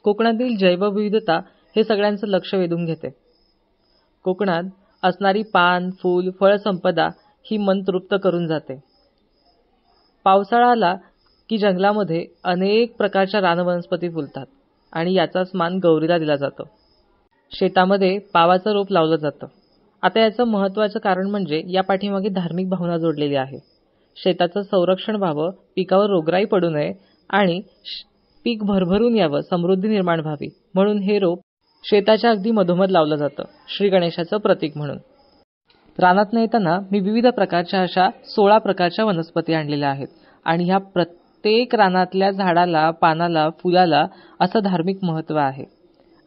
कोकणातील जैवविविधता हे सगळ्यांचं लक्ष वेधून घेते. कोकणात असणारी पान, फूल, फळसंपदा ही मन तृप्त करून जाते. पावसाळा आला की जंगलामध्ये अनेक प्रकारच्या रानवनस्पती फुलतात आणि याचाच मान गौरीला दिला जातो. शेतामध्ये पावाचं रोप लावलं जातं. आता याचं महत्त्वाचं कारण म्हणजे या पाठीमागे धार्मिक भावना जोडलेली आहे. शेताचं संरक्षण व्हावं, पिकावर रोगराई पडू नये आणि पीक भरभरून यावं, समृद्धी निर्माण व्हावी म्हणून हे रोप शेताच्या अगदी मधोमध लावलं जातं, श्री गणेशाचं प्रतीक म्हणून. रानात येताना मी विविध प्रकारच्या अशा 16 प्रकारच्या वनस्पती आणलेल्या आहेत आणि ह्या प्रत्येक रानातल्या झाडाला, पानाला, फुलाला असं धार्मिक महत्त्व आहे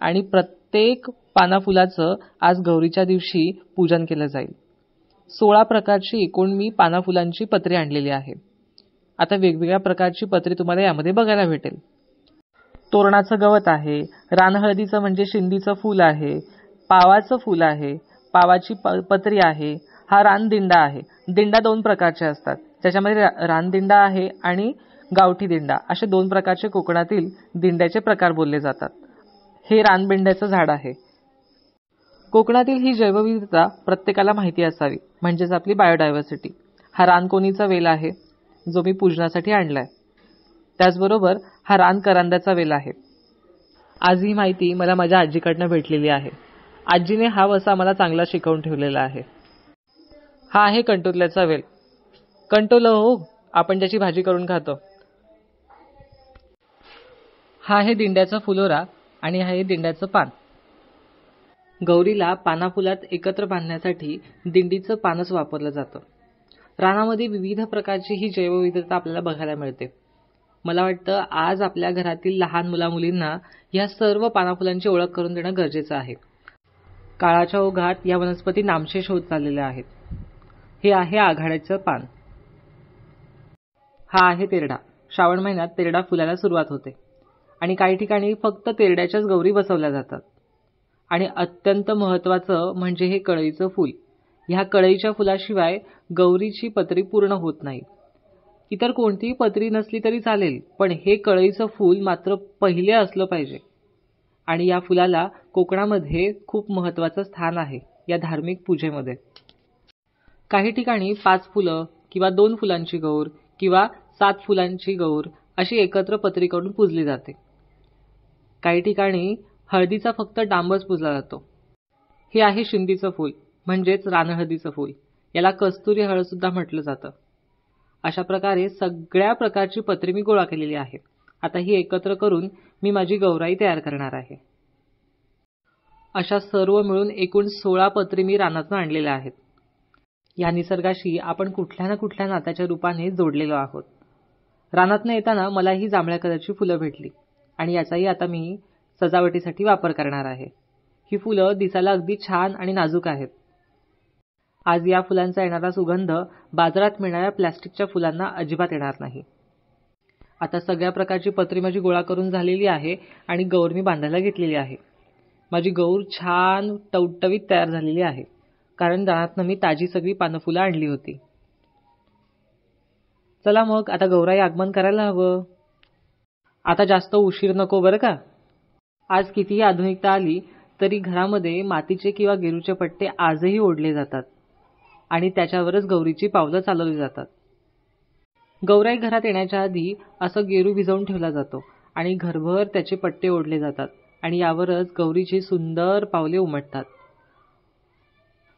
आणि प्रत्येक पाना फुलाचं आज गौरीच्या दिवशी पूजन केलं जाईल. 16 प्रकारची एकूण मी पाना फुलांची पत्री आणलेली आहे. आता वेगवेगळ्या प्रकारची पत्री तुम्हाला यामध्ये बघायला भेटेल. तोरणाचं गवत आहे, रानहळदीचं म्हणजे शिंदीचं फूल आहे, पावाचं फूल आहे, पावाची पत्री आहे, हा रानदिंडा आहे. दिंडा 2 प्रकारचे असतात, त्याच्यामध्ये रानदिंडा आहे आणि गावठी दिंडा असे 2 प्रकारचे कोकणातील दिंड्याचे प्रकार बोलले जातात. हे रानबिंड्याचं झाड आहे. कोकणातील ही जैवविविधता प्रत्येकाला माहिती असावी, म्हणजेच आपली बायोडायव्हर्सिटी. हा रानकोणीचा वेल आहे जो मी पूजनासाठी आणलाय. त्याचबरोबर हा रानकरांद्याचा वेल आहे. आज ही माहिती मला माझ्या आजीकडनं भेटलेली आहे. आजीने हा वसा मला चांगला शिकवून ठेवलेला आहे. हा आहे कंटोल्याचा वेल. कंटोलं हो, आपण ज्याची भाजी करून खातो. हा आहे दिंड्याचा फुलोरा आणि हा आहे दिंड्याचं पान. गौरीला पानाफुलात एकत्र बांधण्यासाठी दिंडीचं पानच वापरलं जातं. रानामध्ये विविध प्रकारची ही जैवविविधता आपल्याला बघायला मिळते. मला वाटतं आज आपल्या घरातील लहान मुलामुलींना या सर्व पानाफुलांची ओळख करून देणं गरजेचं आहे. काळाच्या ओघात या वनस्पती नामशेष होत चाललेल्या आहेत. हे आहे आघाड्याचं पान. हा आहे तेरडा. श्रावण महिन्यात तेरडा फुलायला सुरुवात होते आणि काही ठिकाणी फक्त तेरड्याच्याच गौरी बसवल्या जातात. आणि अत्यंत महत्त्वाचं म्हणजे हे कळईचं फूल. ह्या कळईच्या फुलाशिवाय गौरीची पत्री पूर्ण होत नाही. इतर कोणतीही पत्री नसली तरी चालेल, पण हे कळईचं फूल मात्र पहिले असलं पाहिजे. आणि या फुलाला कोकणामध्ये खूप महत्त्वाचं स्थान आहे या धार्मिक पूजेमध्ये. काही ठिकाणी 5 फुलं किंवा 2 फुलांची गौर किंवा 7 फुलांची गौर अशी एकत्र पत्री करून पूजली जाते. काही ठिकाणी हळदीचा फक्त डांबच पूजला जातो. हे आहे शिंदीचं फूल म्हणजेच रानहळदीचं फूल. याला कस्तुरी हळद सुद्धा म्हटलं जातं. अशा प्रकारे सगळ्या प्रकारची पत्री मी गोळा केलेली आहे. आता ही एकत्र करून मी माझी गौराई तयार करणार आहे. अशा सर्व मिळून एकूण 16 पत्री मी रानातून आणलेल्या आहेत. या निसर्गाशी आपण कुठल्या ना कुठल्या नात्याच्या रूपाने जोडलेलो आहोत. रानातनं येताना मला ही जांभळ्या कलरची फुलं भेटली आणि याचाही आता मी सजावटीसाठी वापर करणार आहे. ही फुलं दिसायला अगदी छान आणि नाजूक आहेत. आज या फुलांचा येणारा सुगंध बाजारात मिळणाऱ्या प्लास्टिकच्या फुलांना अजिबात येणार नाही. आता सगळ्या प्रकारची पत्री माझी गोळा करून झालेली आहे आणि गौर मी बांधायला घेतलेली आहे. माझी गौर छान टवटवीत तयार झालेली आहे, कारण रानातनं मी ताजी सगळी पानफुलं आणली होती. चला मग आता गौराई आगमन करायला हवं. आता जास्त उशीर नको बरं का. आज कितीही आधुनिकता आली तरी घरामध्ये मातीचे किंवा गेरूचे पट्टे आजही ओढले जातात आणि त्याच्यावरच गौरीची पावलं चालवली जातात. गौराई घरात येण्याच्या आधी असं गेरू भिजवून ठेवला जातो आणि घरभर त्याचे पट्टे ओढले जातात आणि यावरच गौरीची सुंदर पावले उमटतात.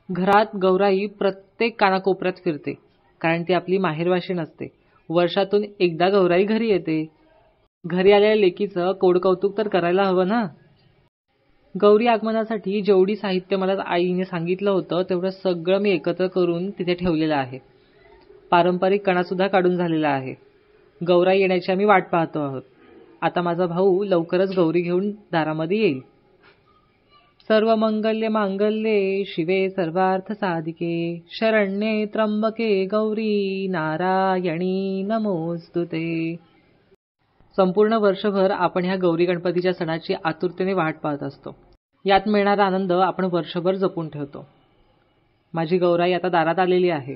घरात गौराई प्रत्येक कानाकोपऱ्यात फिरते, कारण ती आपली माहेरवाशीण असते. वर्षातून एकदा गौराई घरी येते. घरी आलेल्या लेकीचं कौतुक तर करायला हवं ना. गौरी आगमनासाठी जेवढी साहित्य मला आईने सांगितलं होतं तेवढं सगळं मी एकत्र करून तिथे ठेवलेलं आहे. पारंपरिक कणासुद्धा काढून झालेला आहे. गौराई येण्याची आम्ही वाट पाहतो आहोत. आता माझा भाऊ लवकरच गौरी घेऊन दारामध्ये येईल. सर्व मंगल्य मांगल्ये शिवे सर्वार्थ साधिके शरण्ये त्र्यंबके गौरी नारायणी नमोस्तुते. संपूर्ण वर्षभर आपण ह्या गौरी गणपतीच्या सणाची आतुरतेने वाट पाहत असतो. यात मिळणारा आनंद आपण वर्षभर जपून ठेवतो. माझी गौराई आता दारात आलेली आहे.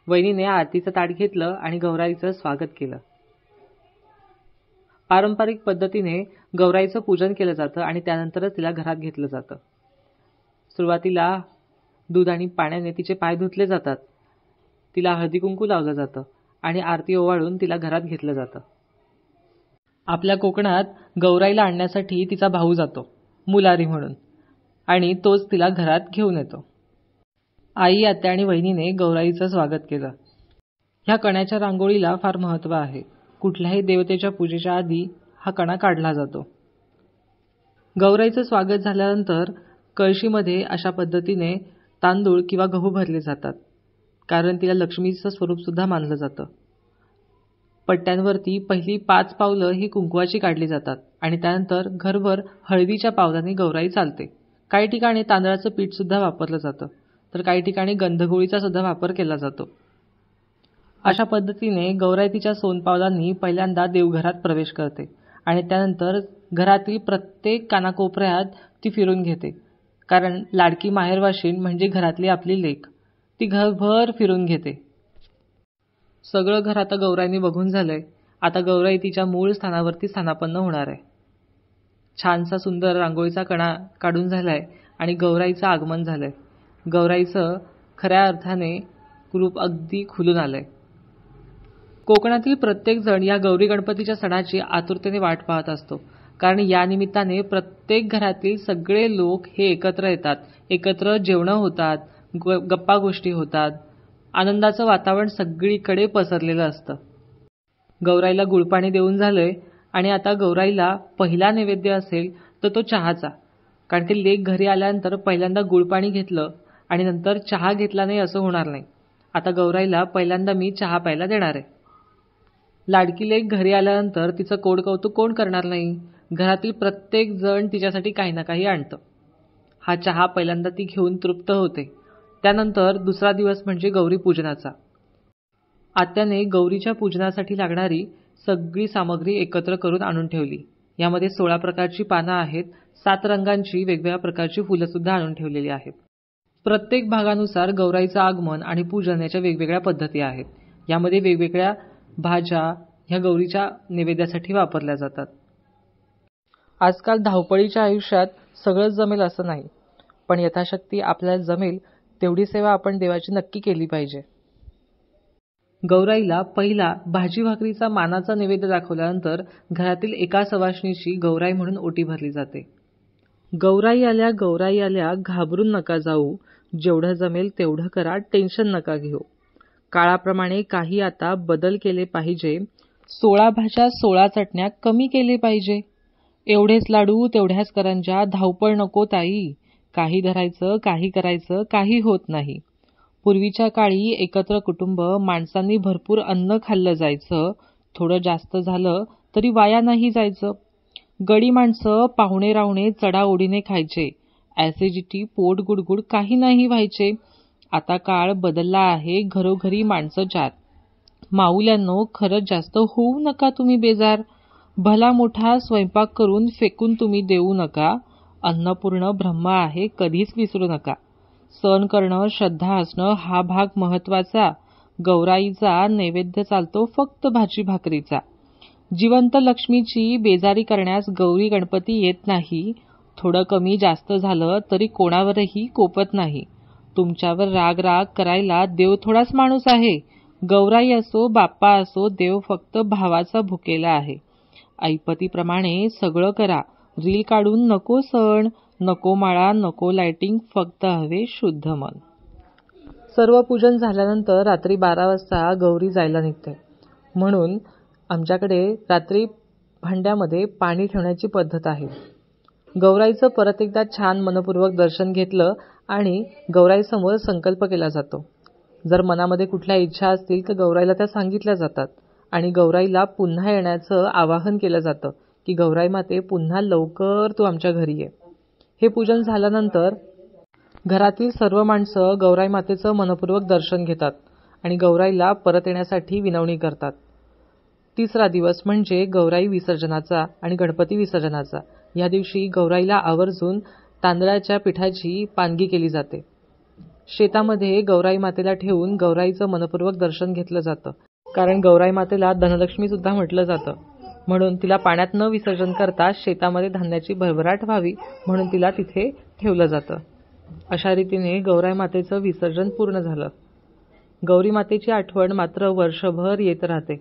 वहिनीने आरतीचं ताट घेतलं आणि गौराईचं स्वागत केलं. पारंपरिक पद्धतीने गौराईचं पूजन केलं जातं आणि त्यानंतरच तिला घरात घेतलं जातं. सुरुवातीला दूध आणि पाण्याने तिचे पाय धुतले जातात, तिला हळदी कुंकू लावलं जातं आणि आरती ओवाळून तिला घरात घेतलं जातं. आपल्या कोकणात गौराईला आणण्यासाठी तिचा भाऊ जातो मुलारी म्हणून, आणि तोच तिला घरात घेऊन येतो. आई, आत्या आणि वहिनीने गौराईचं स्वागत केलं. ह्या कण्याच्या रांगोळीला फार महत्त्व आहे. कुठल्याही देवतेच्या पूजेच्या आधी हा कणा काढला जातो. गौराईचं स्वागत झाल्यानंतर कळशीमध्ये अशा पद्धतीने तांदूळ किंवा गहू भरले जातात, कारण तिला लक्ष्मीचं स्वरूप सुद्धा मानलं जातं. पट्ट्यांवरती पहिली 5 पावलं ही कुंकवाची काढली जातात आणि त्यानंतर घरभर हळदीच्या पावलांनी गौराई चालते. काही ठिकाणी तांदळाचं पीठ सुद्धा वापरलं जातं, तर काही ठिकाणी गंधगोळीचा सुद्धा वापर केला जातो. अशा पद्धतीने गौराई तिच्या सोनपावलांनी पहिल्यांदा देवघरात प्रवेश करते आणि त्यानंतर घरातील प्रत्येक कानाकोपऱ्यात ती फिरून घेते, कारण लाडकी माहेरवाशीण म्हणजे घरातली आपली लेक, ती घरभर फिरून घेते. सगळं घर आता गौराईने बघून झालंय. आता गौराई तिच्या मूळ स्थानावरती स्थानापन्न होणार आहे. छानसा सुंदर रांगोळीचा कणा काढून झालाय आणि गौराईचं आगमन झालंय. गौराईचं खऱ्या अर्थाने रूप अगदी खुलून आलंय. कोकणातील प्रत्येक जण या गौरी गणपतीच्या सणाची आतुरतेने वाट पाहत असतो, कारण या निमित्ताने प्रत्येक घरातील सगळे लोक हे एकत्र येतात, एकत्र जेवणं होतात, गप्पा गोष्टी होतात, आनंदाचं वातावरण सगळीकडे पसरलेलं असतं. गौराईला गुळपाणी देऊन झालंय आणि आता गौराईला पहिला नैवेद्य असेल तर तो चहाचा, कारण ती लेक घरी आल्यानंतर पहिल्यांदा गुळपाणी घेतलं आणि नंतर चहा घेतला नाही असं होणार नाही. आता गौराईला पहिल्यांदा मी चहा प्यायला देणार आहे. लाडकी लेक घरी आल्यानंतर तिचं कोड कौतुक कोण करणार नाही. घरातील प्रत्येक जण तिच्यासाठी काही ना काही आणतं. हा चहा पहिल्यांदा ती घेऊन तृप्त होते. त्यानंतर दुसरा दिवस म्हणजे गौरी पूजनाचा. आत्याने गौरीच्या पूजनासाठी लागणारी सगळी सामग्री एकत्र करून आणून ठेवली. यामध्ये 16 प्रकारची पानं आहेत, 7 रंगांची वेगवेगळ्या प्रकारची फुलं सुद्धा आणून ठेवलेली आहेत. प्रत्येक भागानुसार गौराईचं आगमन आणि पूजन याच्या वेगवेगळ्या पद्धती आहेत. यामध्ये वेगवेगळ्या भाज्या ह्या गौरीच्या नैवेद्यासाठी वापरल्या जातात. आजकाल धावपळीच्या आयुष्यात सगळंच जमेल असं नाही, पण यथाशक्ती आपल्याला जमेल तेवढी सेवा आपण देवाची नक्की केली पाहिजे. गौराईला पहिला भाजी भाकरीचा मानाचा नैवेद्य दाखवल्यानंतर घरातील एका सवाष्णीची गौराई म्हणून ओटी भरली जाते. गौराई आल्या घाबरून नका जाऊ, जेवढं जमेल तेवढं करा, टेन्शन नका घेऊ. काळाप्रमाणे काही आता बदल केले पाहिजे. 16 भाज्या 16 चटण्या कमी केले पाहिजे. एवढेच लाडू तेवढ्याच करंज्या, धावपळ नको ताई. काही धरायचं, काही करायचं, काही होत नाही. पूर्वीच्या काळी एकत्र कुटुंब, माणसांनी भरपूर अन्न खाल्लं जायचं. थोडं जास्त झालं तरी वाया नाही जायचं. गडी माणसं पाहुणे रावणे चढाओढीने खायचे. ॲसिडिटी, पोट गुडगुड काही नाही व्हायचे. आता काळ बदलला आहे, घरोघरी माणसं जात. माऊल्यांनो, खरंच जास्त होऊ नका तुम्ही बेजार. भला मोठा स्वयंपाक करून फेकून तुम्ही देऊ नका. अन्नपूर्ण ब्रह्म आहे, कधीच विसरू नका. सण करणं, श्रद्धा असणं हा भाग महत्वाचा. गौराईचा नैवेद्य चालतो फक्त भाजी भाकरीचा. जिवंत लक्ष्मीची बेजारी करण्यास गौरी गणपती येत नाही. थोडं कमी जास्त झालं तरी कोणावरही कोपत नाही. तुमच्यावर राग राग करायला देव थोडाच माणूस आहे. गौराई असो बाप्पा असो, देव फक्त भावाचा भुकेला आहे. ऐपतीप्रमाणे सगळं करा. रील काढून नको सण, नको माळा, नको लाइटिंग, फक्त हवे शुद्ध मन. सर्व पूजन झाल्यानंतर रात्री 12 वाजता गौरी जायला निघते, म्हणून आमच्याकडे रात्री भांड्यामध्ये पाणी ठेवण्याची पद्धत आहे. गौराईचं परत एकदा छान मनपूर्वक दर्शन घेतलं आणि गौराईसमोर संकल्प केला जातो. जर मनामध्ये कुठल्या इच्छा असतील तर गौराईला त्या सांगितल्या जातात आणि गौराईला पुन्हा येण्याचं आवाहन केलं जातं की गौराई माते, पुन्हा लवकर तू आमच्या घरी ये. हे पूजन झाल्यानंतर घरातील सर्व माणसं गौराई मातेचं मनपूर्वक दर्शन घेतात आणि गौराईला परत येण्यासाठी विनवणी करतात. तिसरा दिवस म्हणजे गौराई विसर्जनाचा आणि गणपती विसर्जनाचा. या दिवशी गौराईला आवर्जून तांदळाच्या पिठाची पानगी केली जाते. शेतामध्ये गौराई मातेला ठेवून गौराईचं मनपूर्वक दर्शन घेतलं जातं, कारण गौराई मातेला धनलक्ष्मी सुद्धा म्हटलं जातं. म्हणून तिला पाण्यात न विसर्जन करता शेतामध्ये धान्याची भरभराट व्हावी म्हणून तिला तिथे ठेवलं जातं. अशा रीतीने गौराई मातेचं विसर्जन पूर्ण झालं. गौरी मातेची आठवण मात्र वर्षभर येत राहते.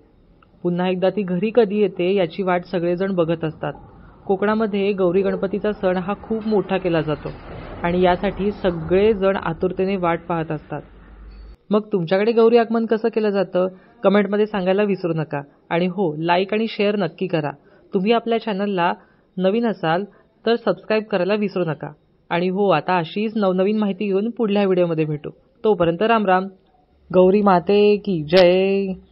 पुन्हा एकदा ती घरी कधी येते याची वाट सगळेजण बघत असतात. कोकणामध्ये गौरी गणपतीचा सण हा खूप मोठा केला जातो आणि यासाठी सगळेजण आतुरतेने वाट पाहत असतात. मग तुमच्याकडे गौरी आगमन कसं केलं जातं कमेंटमध्ये सांगायला विसरू नका. आणि हो, लाईक आणि शेअर नक्की करा. तुम्ही आपल्या चॅनलला नवीन असाल तर सबस्क्राईब करायला विसरू नका. आणि हो, आता अशीच नवनवीन माहिती घेऊन पुढल्या व्हिडिओमध्ये भेटू. तोपर्यंत राम राम. गौरी माते की जय.